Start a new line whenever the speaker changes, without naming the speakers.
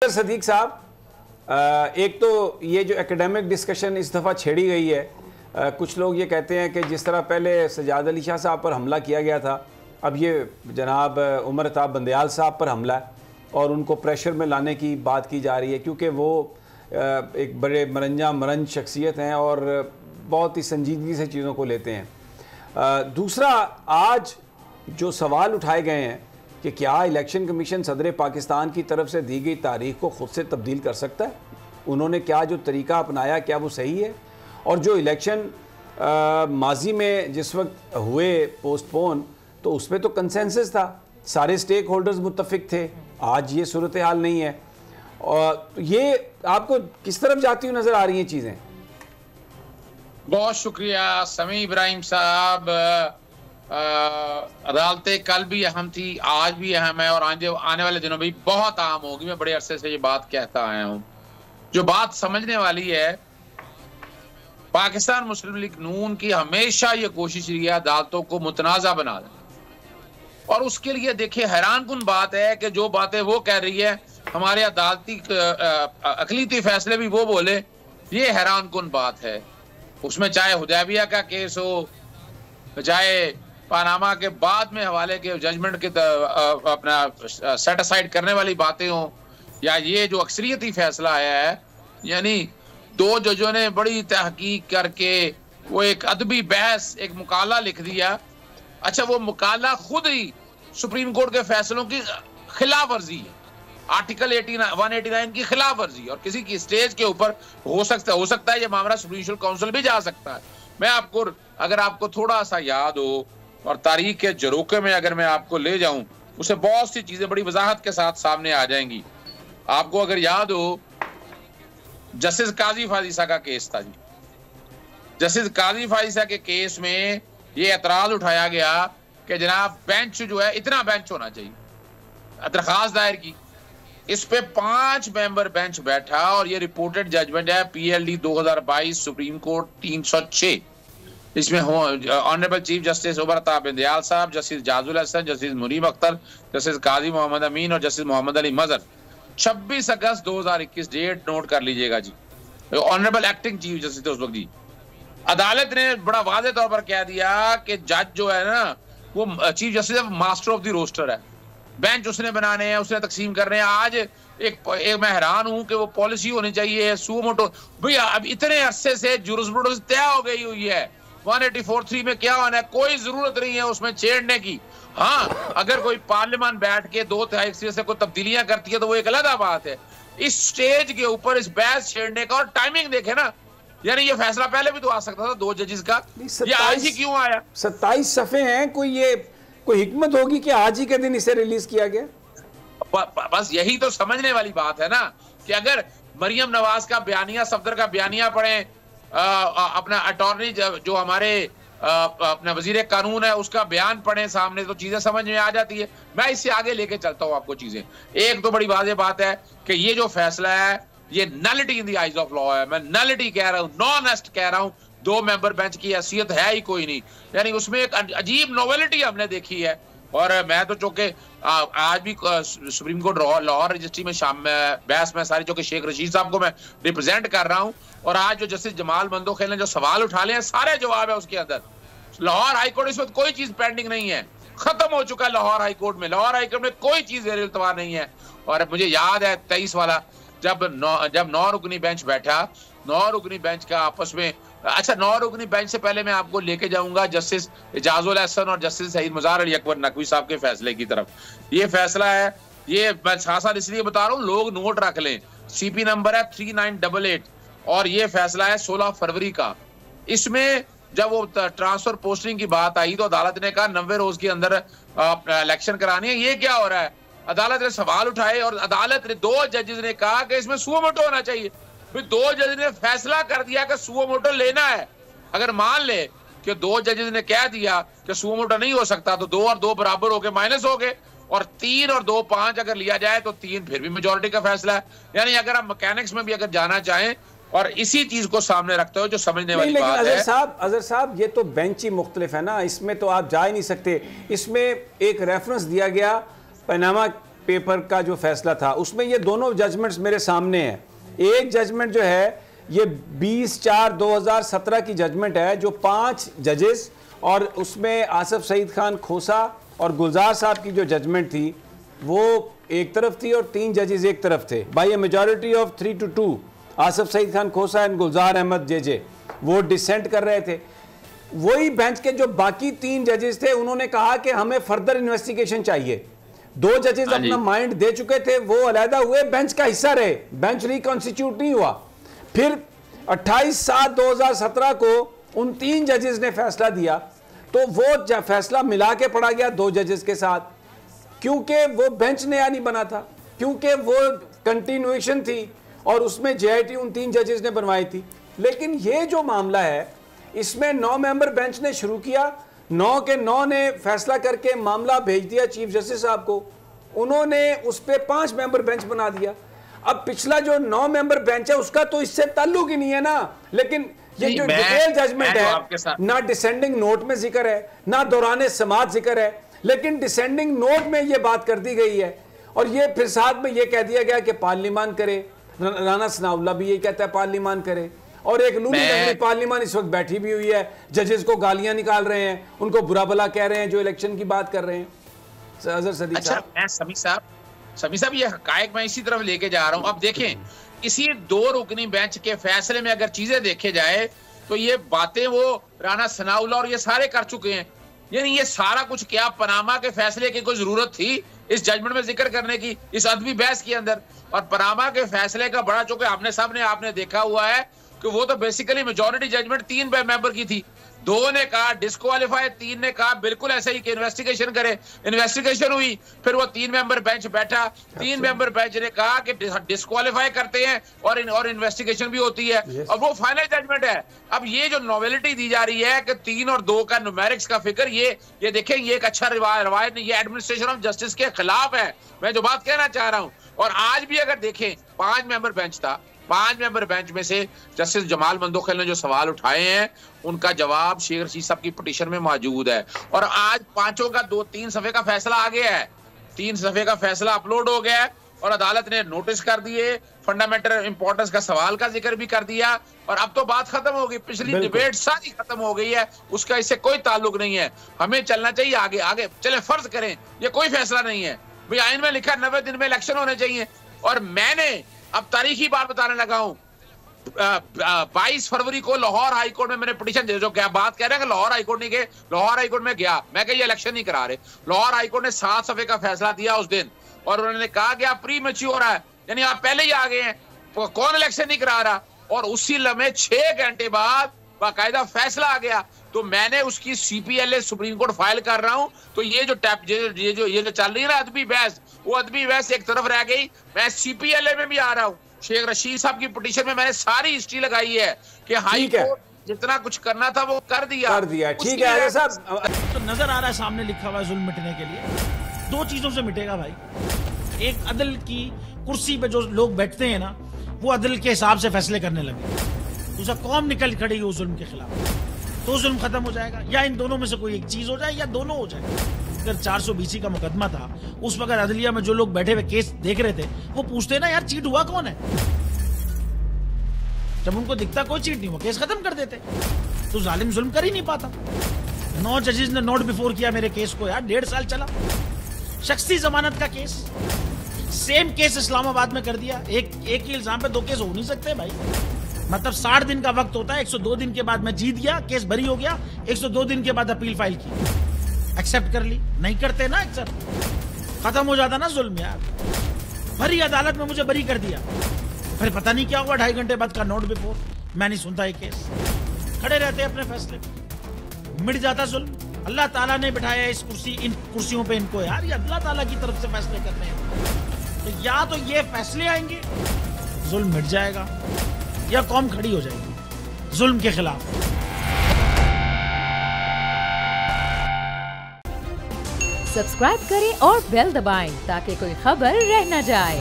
अख्तर सदीक साहब, एक तो ये जो एकेडमिक डिस्कशन इस दफ़ा छेड़ी गई है, कुछ लोग ये कहते हैं कि जिस तरह पहले सजाद अली शाह साहब पर हमला किया गया था, अब ये जनाब उमर अताब बंदयाल साहब पर हमला है और उनको प्रेशर में लाने की बात की जा रही है, क्योंकि वो एक बड़े मरंज शख्सियत हैं और बहुत ही संजीदगी से चीज़ों को लेते हैं। दूसरा, आज जो सवाल उठाए गए हैं कि क्या इलेक्शन कमीशन सदर पाकिस्तान की तरफ से दी गई तारीख को ख़ुद से तब्दील कर सकता है? उन्होंने क्या जो तरीका अपनाया क्या वो सही है? और जो इलेक्शन माजी में जिस वक्त हुए पोस्टपोन, तो उसमें तो कंसेंसस था, सारे स्टेक होल्डर्स मुत्तफिक थे। आज ये सूरत हाल नहीं है, और ये आपको किस तरफ जाती हुई नज़र आ रही हैं चीज़ें?
बहुत शुक्रिया समी इब्राहिम साहब। अदालतें कल भी अहम थी, आज भी अहम है और आने वाले दिनों में भी बहुत अहम होगी। मैं बड़े अरसे से ये बात कहता आया हूँ। जो बात समझने वाली है, पाकिस्तान मुस्लिम लीग नून की हमेशा ये कोशिश रही है अदालतों को मुतनाज़ा बना देना, और उसके लिए देखिए हैरान कुन बात है कि जो बातें वो कह रही है हमारे अदालती अकलीती फैसले भी वो बोले, ये हैरान कुन बात है। उसमें चाहे हुदैबिया का केस हो, चाहे पानामा के बाद में हवाले के जजमेंट के अपना सेट असाइड करने वाली बातें हो, या ये जो अक्सरियती फैसला आया है, यानी 2 जजों ने बड़ी तहकीक करके वो एक अदबी बहस, एक मुकाला लिख दिया। अच्छा, वो मुकाला खुद ही सुप्रीम कोर्ट के फैसलों की खिलाफ वर्जी है, आर्टिकल 189 की खिलाफ वर्जी, और किसी की स्टेज के ऊपर हो सकता है ये मामला सुप्रीम काउंसिल भी जा सकता है। मैं आपको, अगर आपको थोड़ा सा याद हो और तारीख के जरोके में अगर मैं आपको ले जाऊं, उसे बहुत सी चीजें बड़ी वजाहत के साथ सामने आ जाएंगी। आपको अगर याद हो, जस्टिस काजी फाजिसा का केस था जी। जस्टिस काजी फाजिसा के केस में ये एतराज उठाया गया कि जनाब बेंच जो है, इतना बेंच होना चाहिए, दरखास्त दायर की। इस पे 5 मेंबर बेंच बैठा और ये रिपोर्टेड जजमेंट है PLD 2022 सुप्रीम कोर्ट 306। इसमें honourable chief justice Umar Ata Bandial साहब, justice Ijazul Ahsan, justice Munib Akhtar, justice Qazi Mohammad Amin और जस्टिस मोहम्मद अली मजर। 26 अगस्त 2021 डेट नोट कर लीजिएगा जी। ऑनरेबल एक्टिंग चीफ जस्टिस उस वक्त जी। अदालत ने बड़ा वाज़ेह तौर पर कह दिया कि जज जो है ना, वो chief justice master of the roster है, बेंच उसने बनाने हैं, उसने तकसीम करने हैं। आज एक मैं हैरान हूं कि वो पॉलिसी होनी चाहिए सुओ मोटो। भैया अब इतने अरसे से जुरिस्प्रूडेंस तय हो गई हुई है, 184(3) में क्या होना है, कोई जरूरत नहीं है उसमें छेड़ने की। हाँ, अगर कोई पार्लियामान बैठ के 2/3 से कोई तब्दीलियां करती है तो वो एक अलग बात है। इस स्टेज के ऊपर इस बहस छेड़ने का, और टाइमिंग देखे ना, यानी ये फैसला पहले भी तो आ सकता था 2 जजेस का, ये आज ही क्यों आया?
27 सफ़े हैं, कोई हिकमत होगी कि आज ही के दिन इसे रिलीज किया गया?
बस यही तो समझने वाली बात है ना, कि अगर मरियम नवाज का बयानिया, सफदर का बयानिया पढ़े, अपना अटॉर्नी जो हमारे अपना वजीर कानून है उसका बयान पढ़े सामने, तो चीजें समझ में आ जाती है। मैं इससे आगे लेके चलता हूँ आपको चीजें। एक तो बड़ी वाज़ेह बात है कि ये जो फैसला है ये nullity in the eyes of law है। मैं नलिटी कह रहा हूँ, नॉन एस्ट कह रहा हूँ। 2 मेंबर बेंच की हैसियत है ही कोई नहीं, यानी उसमें एक अजीब नोवेलिटी हमने देखी है। और मैं तो चूंकि आज भी सुप्रीम कोर्ट लाहौर रजिस्ट्री में बहस में सारी, चूंकि शेख रशीद साहब को मैं रिप्रेजेंट कर रहा हूं, और आज जो जस्टिस जमाल मंदोखेल ने जो सवाल उठा लिए हैं, सारे जवाब है उसके अंदर। लाहौर हाईकोर्ट इस वक्त कोई चीज पेंडिंग नहीं है, खत्म हो चुका है लाहौर हाईकोर्ट में। लाहौर हाईकोर्ट में कोई चीज ज़ेर-ए-इल्तवा नहीं है। और मुझे याद है 23 वाला, जब 9 रुकनी बेंच बैठा, 9 रुकनी बेंच का आपस में, अच्छा 9 रुकनी बेंच से पहले मैं आपको लेके जाऊंगा जस्टिस इजाजुल हसन और जस्टिस सईद मुज़ार अली अकबर नकवी साहब के फैसले की तरफ। ये फैसला है, ये मैं साथ इसलिए बता रहा हूँ, लोग नोट रख लें। CP नंबर है 3988 और ये फैसला है 16 फरवरी का। इसमें जब वो ट्रांसफर पोस्टिंग की बात आई तो अदालत ने कहा 90 रोज के अंदर इलेक्शन करानी है। ये क्या हो रहा है? अदालत ने सवाल उठाए और अदालत ने 2 जजेस ने कहा कि इसमें सुओ मोटो होना चाहिए। फिर 2 जजेस ने फैसला कर दिया कि सुओ मोटो लेना है। अगर मान ले कि 2 जजेस ने कह दिया कि सुओ मोटो नहीं हो सकता, तो 2 और 2 बराबर हो गए, माइनस हो गए, और 3 और 2 5 अगर लिया जाए तो 3 फिर भी मेजोरिटी का फैसला है। यानी अगर आप मैकेनिक्स में भी अगर जाना चाहें और इसी चीज को सामने रखते हो, जो समझने वाली बात है।
अजहर साहब, ये तो बेंच ही मुख्तलिफ है ना, इसमें तो आप जा ही नहीं सकते। इसमें एक रेफरेंस दिया गया पनामा पेपर का जो फैसला था उसमें ये दोनों जजमेंट्स मेरे सामने हैं। एक जजमेंट जो है ये 20/4/2017 की जजमेंट है, जो 5 जजेस और उसमें आसिफ सईद खान खोसा और गुलजार साहब की जो जजमेंट थी वो एक तरफ थी और 3 जजेस एक तरफ थे। By a majority of 3-2 Asif Saeed Khan Khosa and Gulzar Ahmed J वो डिसेंट कर रहे थे। वही बेंच के जो बाकी 3 जजेस थे उन्होंने कहा कि हमें फर्दर इन्वेस्टिगेशन चाहिए। 2 जजेस अपना माइंड दे चुके थे, वो अलहदा हुए, बेंच का हिस्सा रहे, बेंच रिकॉन्स्टिट्यूट नहीं हुआ। फिर 28/7/2017 को उन 3 जजेस ने फैसला दिया, तो वो फैसला मिला के पढ़ा गया 2 जजेस के साथ, क्योंकि वो बेंच नया नहीं बना था, क्योंकि वो कंटिन्यूएशन थी और उसमें जेआईटी उन 3 जजेस ने बनवाई थी। लेकिन ये जो मामला है इसमें 9 मेंबर बेंच ने शुरू किया, 9 के 9 ने फैसला करके मामला भेज दिया चीफ जस्टिस साहब को, उन्होंने उस पर 5 मेंबर बेंच बना दिया। अब पिछला जो 9 मेंबर बेंच है उसका तो इससे ताल्लुक ही नहीं है ना। लेकिन ये जो डिटेल जजमेंट है, ना डिसेंडिंग नोट में जिक्र है, ना दौरान समाअत जिक्र है, लेकिन डिसेंडिंग नोट में ये बात कर दी गई है। और ये फिर साथ में ये कह दिया गया कि पार्लियामान करे, राना सनाउल्लाह भी ये कहता है पार्लियामान करे, और एक लूली लंगड़ी पार्लियामान इस वक्त बैठी भी हुई है, जजेस को गालियां निकाल रहे हैं, उनको बुरा भला कह रहे हैं जो इलेक्शन की बात कर रहे हैं। अजहर सदीक साहब,
मैं समी साहब ये हकायक मैं इसी तरफ लेके जा रहा हूं। अब देखें, इसी 2 रुकनी बेंच के फैसले में अगर चीजें देखे जाए तो ये बातें वो राना सनाउल्लाह और ये सारे कर चुके हैं। यानी ये सारा कुछ क्या पनामा के फैसले की कोई जरूरत थी इस जजमेंट में जिक्र करने की, इस अदबी बहस के अंदर? और पनामा के फैसले का बड़ा चूंकि आपने देखा हुआ है कि वो तो बेसिकली मेजॉरिटी जजमेंट 3 मेंबर की थी। 2 ने कहा डिस्क्वालीफाई, 3 ने कहा बिल्कुल ऐसा ही कि इन्वेस्टिगेशन करे। इन्वेस्टिगेशन हुई, फिर वो 3 मेंबर बेंच बैठा, 3 मेंबर बेंच ने कहा कि डिस्क्वालीफाई करते हैं और इन्वेस्टिगेशन भी होती है। और वो फाइनल जजमेंट है। अब ये जो नॉवेलिटी दी जा रही है कि 3 और 2 का न्यूमेरिक्स का फिक्र, ये देखें, ये एक अच्छा रवायत नहीं, ये एडमिनिस्ट्रेशन ऑफ जस्टिस के खिलाफ है। मैं जो बात कहना चाह रहा हूं, और आज भी अगर देखें 5 मेंबर बेंच था, 5 मेंबर बेंच में से जस्टिस जमाल मंदोखेल ने जो सवाल उठाए हैं उनका जवाब शेख रशीद साहब की पिटीशन में मौजूद है। और आज 5 का 2-3 सफ़े का फैसला आ गया है, 3 सफ़े का फैसला अपलोड हो गया है और अदालत ने नोटिस कर दिए, फंडामेंटल इंपॉर्टेंस का सवाल का जिक्र भी कर दिया। और अब तो बात खत्म हो गई, पिछली डिबेट सारी खत्म हो गई है, उसका इससे कोई ताल्लुक नहीं है। हमें चलना चाहिए आगे आगे। चले फर्ज करें ये कोई फैसला नहीं है भाई, आइन में लिखा 90 दिन में इलेक्शन होने चाहिए, और मैंने अब तारीखी बात बताने लगा हूं, 22 फरवरी को लाहौर हाई कोर्ट में मैंने पिटीशन, जो क्या बात कह रहे हैं कि लाहौर हाई कोर्ट नहीं गए, लाहौर हाई कोर्ट में गया, मैं कहा ये इलेक्शन नहीं करा रहे। लाहौर हाई कोर्ट ने 7 सफ़े का फैसला दिया उस दिन, और उन्होंने कहा कि आप प्री मैच्योर है, यानी आप पहले ही आ गए हैं, तो कौन इलेक्शन नहीं करा रहा। और उसी लम्हे 6 घंटे बाद बाकायदा फैसला आ गया। तो मैंने उसकी CPLA सुप्रीम कोर्ट फाइल कर रहा हूं। तो ये जो चल रही है ना अदबी बहस, वो अदबी बहस एक तरफ रह गई। मैं CPLA में भी आ रहा हूं, शेख रशीद साहब की पिटीशन में मैंने सारी हिस्ट्री लगाई है कि हाई कोर्ट जितना कुछ करना था वो कर दिया।
ठीक है साहब,
तो नजर आ रहा है सामने लिखा हुआ है जुल्म मिटने के लिए 2 चीजों से मिटेगा भाई। एक, अदल की कुर्सी पे जो लोग बैठते हैं ना, वो अदल के हिसाब से फैसले करने लगे। दूसरा, कौम निकल खड़ेगी उस जुल्म के खिलाफ, तो जुल्म खत्म हो जाएगा। या इन दोनों में से कोई एक चीज हो जाए या दोनों हो जाए। अगर 420 का मुकदमा था, उस वक्त अदलिया में जो लोग बैठे हुए केस देख रहे थे वो पूछते ना यार चीट हुआ कौन है, जब उनको दिखता कोई चीट नहीं हुआ केस खत्म कर देते। तो जालिम जुल्म कर ही नहीं पाता। 9 जजेस ने नोट बिफोर किया मेरे केस को यार, 1.5 साल चला। शख्सी जमानत का केस, सेम केस इस्लामाबाद में कर दिया। एक ही इल्जाम पे 2 केस हो नहीं सकते भाई। मतलब 60 दिन का वक्त होता है, 102 दिन के बाद मैं जीत गया, केस बरी हो गया, 102 दिन के बाद अपील फाइल की, एक्सेप्ट कर ली। नहीं करते ना एक्सेप्ट, खत्म हो जाता ना जुल्म यार। भरी अदालत में मुझे बरी कर दिया, फिर पता नहीं क्या हुआ, 2.5 घंटे बाद का नोट बिफोर, मैं नहीं सुनता ये केस, खड़े रहते अपने फैसले पे, मिट जाता जुल्म। अल्लाह ताला ने बिठाया इन कुर्सियों पे इनको यार, ये अल्लाह ताला की तरफ से फैसले करने हैं। तो या तो ये फैसले आएंगे, जुल्म मिट जाएगा, या कौम खड़ी हो जाएगी जुल्म के खिलाफ।
सब्सक्राइब करें और बेल दबाएं ताकि कोई खबर रह न जाए।